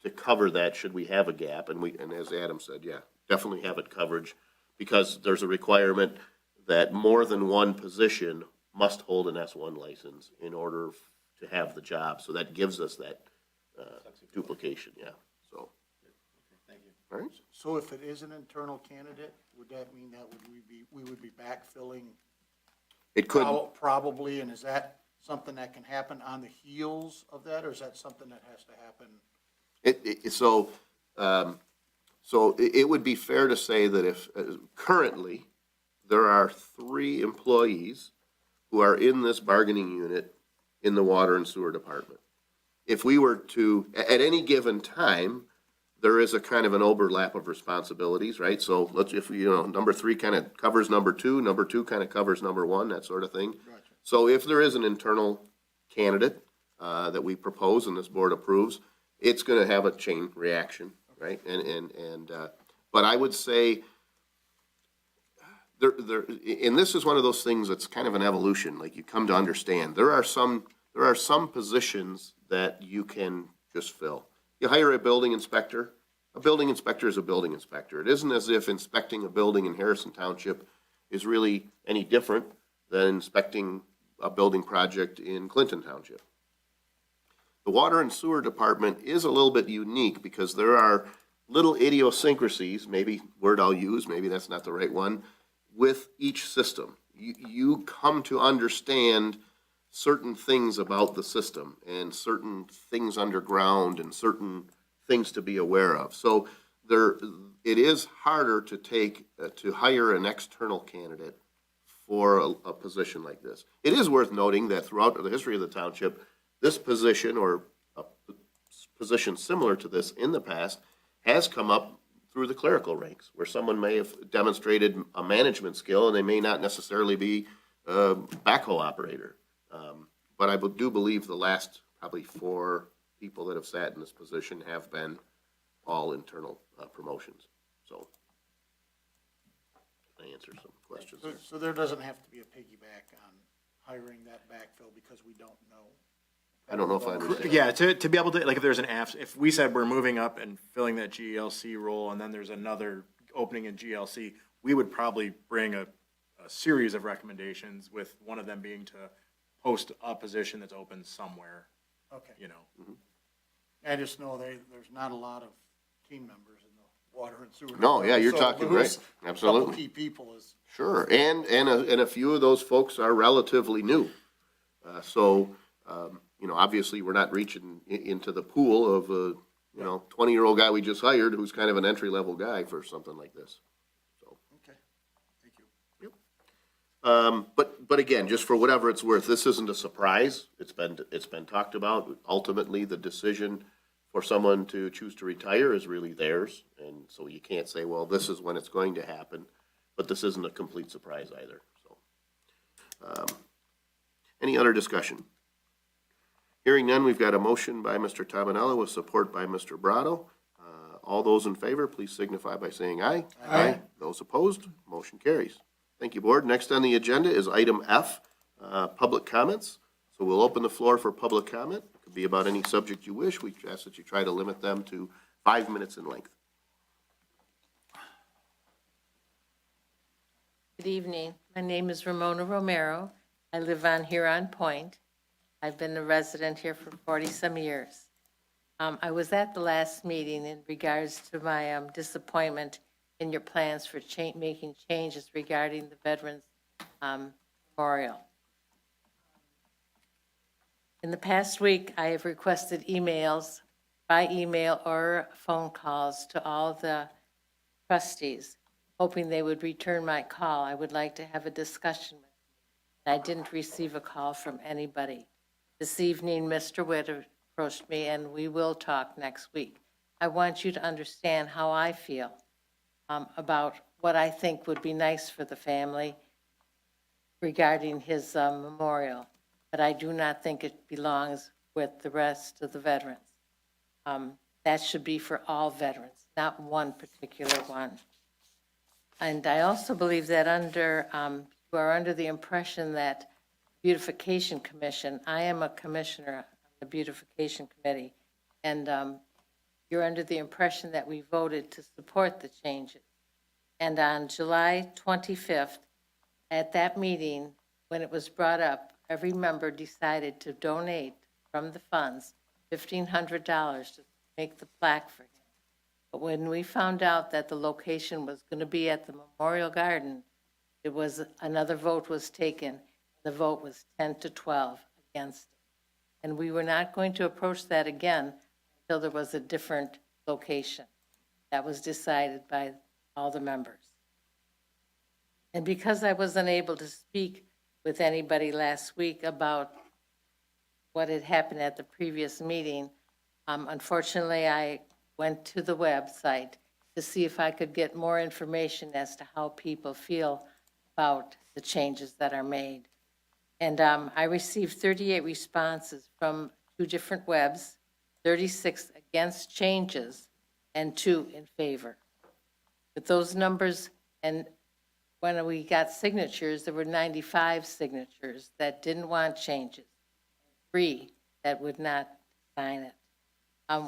to cover that should we have a gap. And as Adam said, yeah, definitely have it coverage because there's a requirement that more than one position must hold an S1 license in order to have the job. So that gives us that duplication, yeah. So, Thank you. all right. So if it is an internal candidate, would that mean that we would be backfilling? It could. Probably, and is that something that can happen on the heels of that, or is that something that has to happen? So it would be fair to say that if, currently, there are 3 employees who are in this bargaining unit in the water and sewer department. If we were to, at any given time, there is a kind of an overlap of responsibilities, right? So if number 3 kind of covers number 2 kind of covers number 1, that sort of thing. Gotcha. So if there is an internal candidate that we propose and this board approves, it's going to have a chain reaction, right? But I would say and this is one of those things that's kind of an evolution, like you come to understand. There are some positions that you can just fill. You hire a building inspector. A building inspector is a building inspector. It isn't as if inspecting a building in Harrison Township is really any different than inspecting a building project in Clinton Township. The water and sewer department is a little bit unique because there are little idiosyncrasies, maybe word I'll use, maybe that's not the right one, with each system. You come to understand certain things about the system and certain things underground and certain things to be aware of. So it is harder to hire an external candidate for a position like this. It is worth noting that throughout the history of the township, this position or a position similar to this in the past has come up through the clerical ranks, where someone may have demonstrated a management skill and they may not necessarily be a backhoe operator. But I do believe the last probably 4 people that have sat in this position have been all internal promotions. So I answer some questions. So there doesn't have to be a piggyback on hiring that backfill because we don't know. I don't know if I understand. Yeah, to be able to, like, if there's an if we said we're moving up and filling that GLC role, and then there's another opening in GLC, we would probably bring a series of recommendations, with one of them being to post a position that's open somewhere, Okay. you know. I just know there's not a lot of team members in the water and sewer. No, yeah, you're department, talking so right. lose a Absolutely. couple key people is. Sure, and a few of those folks are relatively new. Obviously, we're not reaching into the pool of a, 20-year-old guy we just hired who's kind of an entry-level guy for something like this. So, Okay, thank you. but But again, just for whatever it's worth, this isn't a surprise. It's been talked about. Ultimately, the decision for someone to choose to retire is really theirs. And so you can't say, well, this is when it's going to happen, but this isn't a complete surprise either, so. Any other discussion? Hearing none, we've got a motion by Mr. Tabanella with support by Mr. Brado. All those in favor, please signify by saying aye. Aye. Those opposed, motion carries. Thank you, Board. Next on the agenda is item F, public comments. So we'll open the floor for public comment. It could be about any subject you wish. We ask that you try to limit them to 5 minutes in length. Good evening. My name is Ramona Romero. I live on Huron Point. I've been a resident here for 40-some years. I was at the last meeting in regards to my disappointment in your plans for making changes regarding the Veterans Memorial. In the past week, I have requested emails, by email or phone calls, to all the trustees, hoping they would return my call. I would like to have a discussion with them. I didn't receive a call from anybody. This evening, Mr. Witt approached me, and we will talk next week. I want you to understand how I feel about what I think would be nice for the family regarding his memorial, but I do not think it belongs with the rest of the veterans. That should be for all veterans, not one particular one. And I also believe that you are under the impression that Beautification Commission, I am a commissioner on the Beautification Committee, and you're under the impression that we voted to support the changes. And on July 25th, at that meeting, when it was brought up, every member decided to donate from the funds $1,500 to make the plaque for him. But when we found out that the location was going to be at the Memorial Garden, another vote was taken. The vote was 10-12 against it. And we were not going to approach that again until there was a different location. That was decided by all the members. And because I was unable to speak with anybody last week about what had happened at the previous meeting, unfortunately, I went to the website to see if I could get more information as to how people feel about the changes that are made. And I received 38 responses from 2 different webs, 36 against changes, and 2 in favor. With those numbers, and when we got signatures, there were 95 signatures that didn't want changes, 3 that would not sign it.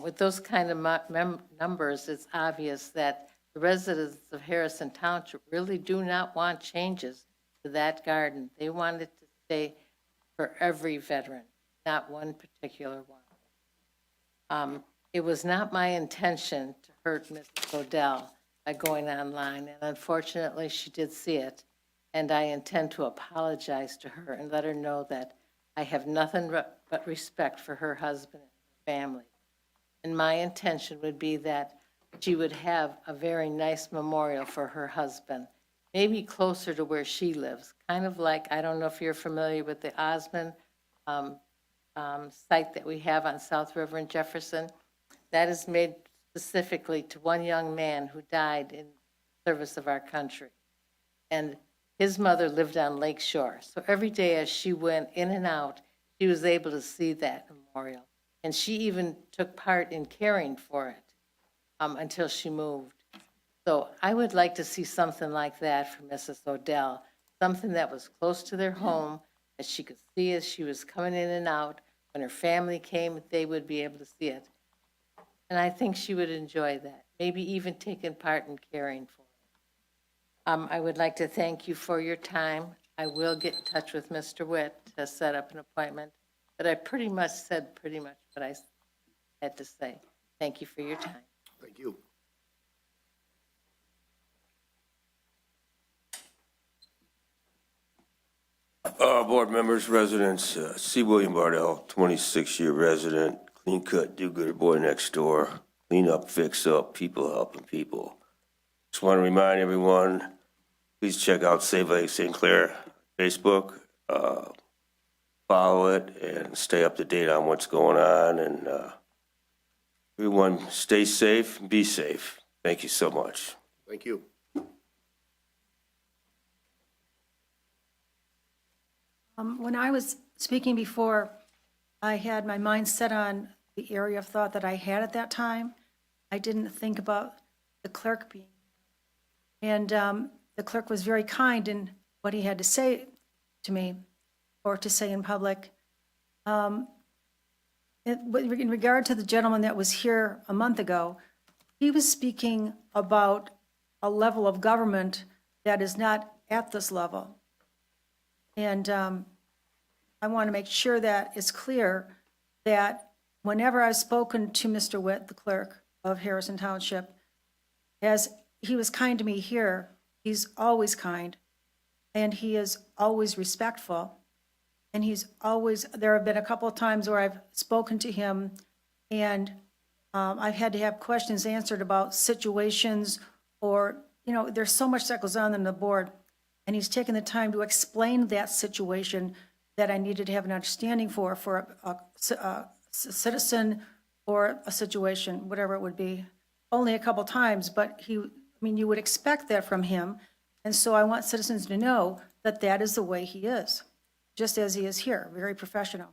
With those kind of numbers, it's obvious that the residents of Harrison Township really do not want changes to that garden. They want it to stay for every veteran, not one particular one. It was not my intention to hurt Mrs. Odell by going online, and unfortunately, she did see it, and I intend to apologize to her and let her know that I have nothing but respect for her husband and her family. And my intention would be that she would have a very nice memorial for her husband, maybe closer to where she lives, kind of like, I don't know if you're familiar with the Osmond site that we have on South River in Jefferson. That is made specifically to one young man who died in service of our country. And his mother lived on Lake Shore. So every day as she went in and out, she was able to see that memorial. And she even took part in caring for it until she moved. So I would like to see something like that for Mrs. Odell, something that was close to their home, that she could see as she was coming in and out. When her family came, they would be able to see it. And I think she would enjoy that, maybe even taking part in caring for it. I would like to thank you for your time. I will get in touch with Mr. Witt to set up an appointment, but I pretty much said what I had to say. Thank you for your time. Thank you. Board members, residents, C. William Bardell, 26-year resident, clean cut, do-gooder boy next door, clean up, fix up, people helping people. Just want to remind everyone, please check out Save Lake St. Clair Facebook, follow it and stay up to date on what's going on. And everyone stay safe and be safe. Thank you so much. Thank you. When I was speaking before, I had my mind set on the area of thought that I had at that time. I didn't think about the clerk being. And the clerk was very kind in what he had to say to me or to say in public. In regard to the gentleman that was here a month ago, he was speaking about a level of government that is not at this level. And I want to make sure that it's clear that whenever I've spoken to Mr. Witt, the clerk of Harrison Township, as he was kind to me here, he's always kind, and he is always respectful, and there have been a couple of times where I've spoken to him, and I've had to have questions answered about situations, or, there's so much that goes on in the board, and he's taken the time to explain that situation that I needed to have an understanding for a citizen or a situation, whatever it would be. Only a couple times, but you would expect that from him. And so I want citizens to know that that is the way he is, just as he is here, very professional.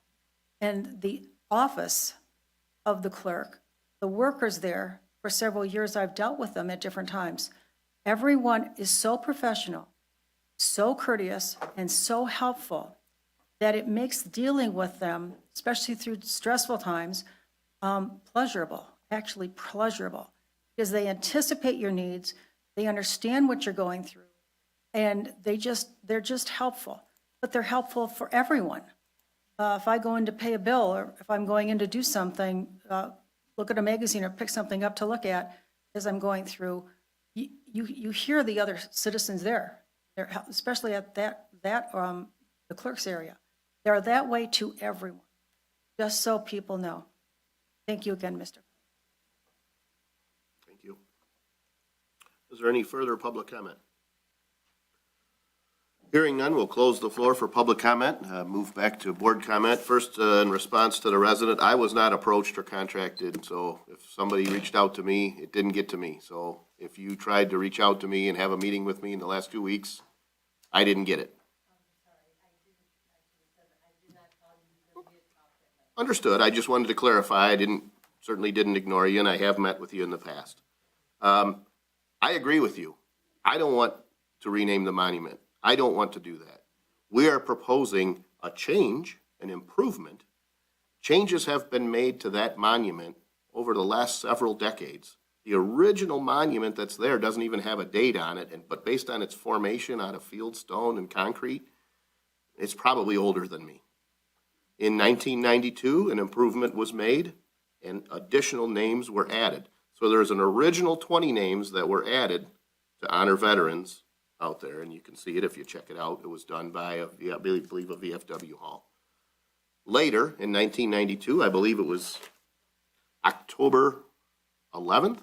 And the office of the clerk, the workers there, for several years I've dealt with them at different times. Everyone is so professional, so courteous, and so helpful that it makes dealing with them, especially through stressful times, pleasurable, actually pleasurable, because they anticipate your needs, they understand what you're going through, and they're just helpful. But they're helpful for everyone. If I go in to pay a bill, or if I'm going in to do something, look at a magazine or pick something up to look at as I'm going through, you hear the other citizens there. They're, especially at the clerk's area. They're that way to everyone, just so people know. Thank you again, Mr. Thank you. Is there any further public comment? Hearing none, we'll close the floor for public comment. Move back to board comment. First, in response to the resident, I was not approached or contracted, so if somebody reached out to me, it didn't get to me. So if you tried to reach out to me and have a meeting with me in the last 2 weeks, I didn't get it. Understood. I just wanted to clarify. I certainly didn't ignore you, and I have met with you in the past. I agree with you. I don't want to rename the monument. I don't want to do that. We are proposing a change, an improvement. Changes have been made to that monument over the last several decades. The original monument that's there doesn't even have a date on it, but based on its formation out of field stone and concrete, it's probably older than me. In 1992, an improvement was made and additional names were added. So there's an original 20 names that were added to honor veterans out there, and you can see it if you check it out. It was done by, I believe, a VFW hall. Later, in 1992, I believe it was October 11th,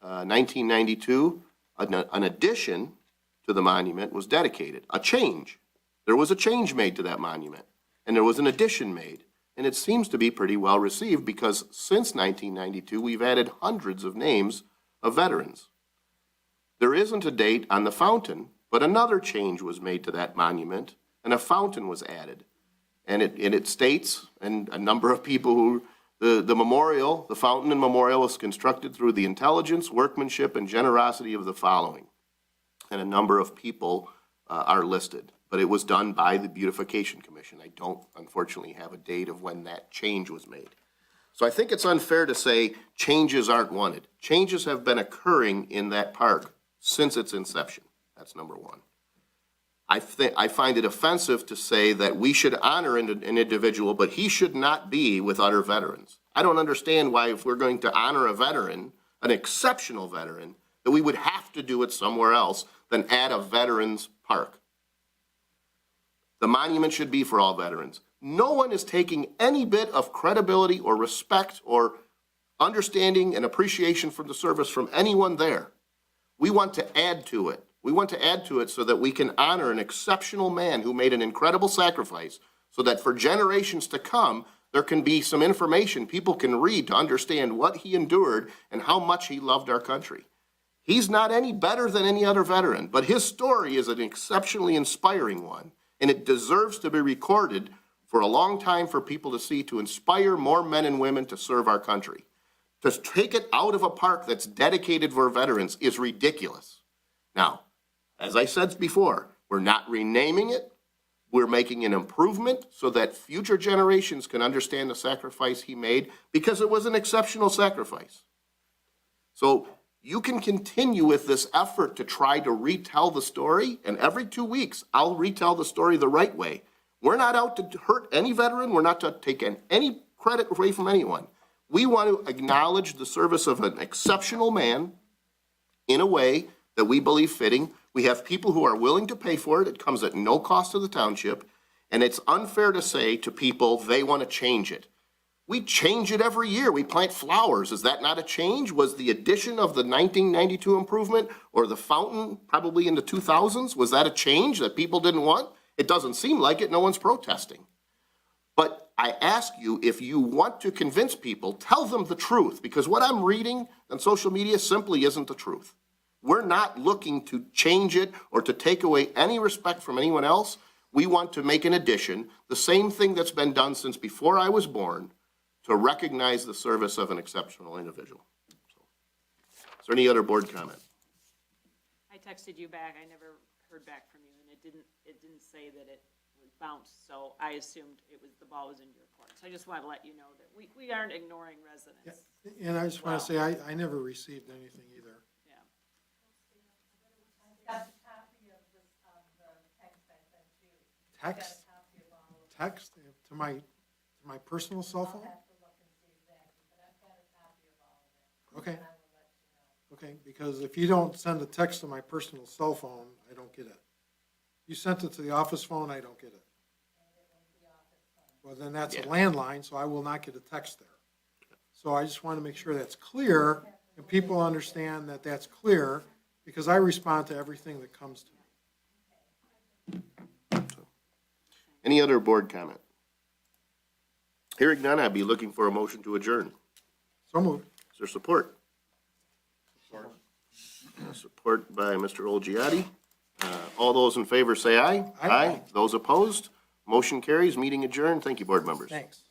1992, an addition to the monument was dedicated, a change. There was a change made to that monument. And there was an addition made, and it seems to be pretty well received because since 1992, we've added hundreds of names of veterans. There isn't a date on the fountain, but another change was made to that monument, and a fountain was added. And it states, and a number of people who, the memorial, the fountain and memorial is constructed through the intelligence, workmanship, and generosity of the following. And a number of people are listed. But it was done by the Beautification Commission. I don't, unfortunately, have a date of when that change was made. So I think it's unfair to say changes aren't wanted. Changes have been occurring in that park since its inception. That's number one. I find it offensive to say that we should honor an individual, but he should not be with other veterans. I don't understand why, if we're going to honor a veteran, an exceptional veteran, that we would have to do it somewhere else than at a veterans park. The monument should be for all veterans. No one is taking any bit of credibility or respect or understanding and appreciation for the service from anyone there. We want to add to it. We want to add to it so that we can honor an exceptional man who made an incredible sacrifice, so that for generations to come, there can be some information people can read to understand what he endured and how much he loved our country. He's not any better than any other veteran, but his story is an exceptionally inspiring one, and it deserves to be recorded for a long time for people to see, to inspire more men and women to serve our country. To take it out of a park that's dedicated for veterans is ridiculous. Now, as I said before, we're not renaming it. We're making an improvement so that future generations can understand the sacrifice he made, because it was an exceptional sacrifice. So you can continue with this effort to try to retell the story, and every 2 weeks, I'll retell the story the right way. We're not out to hurt any veteran. We're not to take any credit away from anyone. We want to acknowledge the service of an exceptional man in a way that we believe fitting. We have people who are willing to pay for it. It comes at no cost to the township. And it's unfair to say to people they want to change it. We change it every year. We plant flowers. Is that not a change? Was the addition of the 1992 improvement or the fountain probably in the 2000s, was that a change that people didn't want? It doesn't seem like it. No one's protesting. But I ask you, if you want to convince people, tell them the truth, because what I'm reading on social media simply isn't the truth. We're not looking to change it or to take away any respect from anyone else. We want to make an addition, the same thing that's been done since before I was born, to recognize the service of an exceptional individual. Is there any other board comment? I texted you back, I never heard back from you, and it didn't say that it was bounced, so I assumed the ball was in your court. So I just want to let you know that we aren't ignoring residents. And I just want to say, I never received anything either. Yeah. Text to my personal cell phone? Okay. Okay, because if you don't send a text to my personal cell phone, I don't get it. You sent it to the office phone, I don't get it. Well, then that's a landline, so I will not get a text there. So I just want to make sure that's clear, and people understand that that's clear, because I respond to everything that comes to me. Any other board comment? Hearing none, I'd be looking for a motion to adjourn. So moved. Is there support? Support by Mr. Olgiati. All those in favor say aye. Aye. Those opposed? Motion carries. Meeting adjourned. Thank you, board members. Thanks.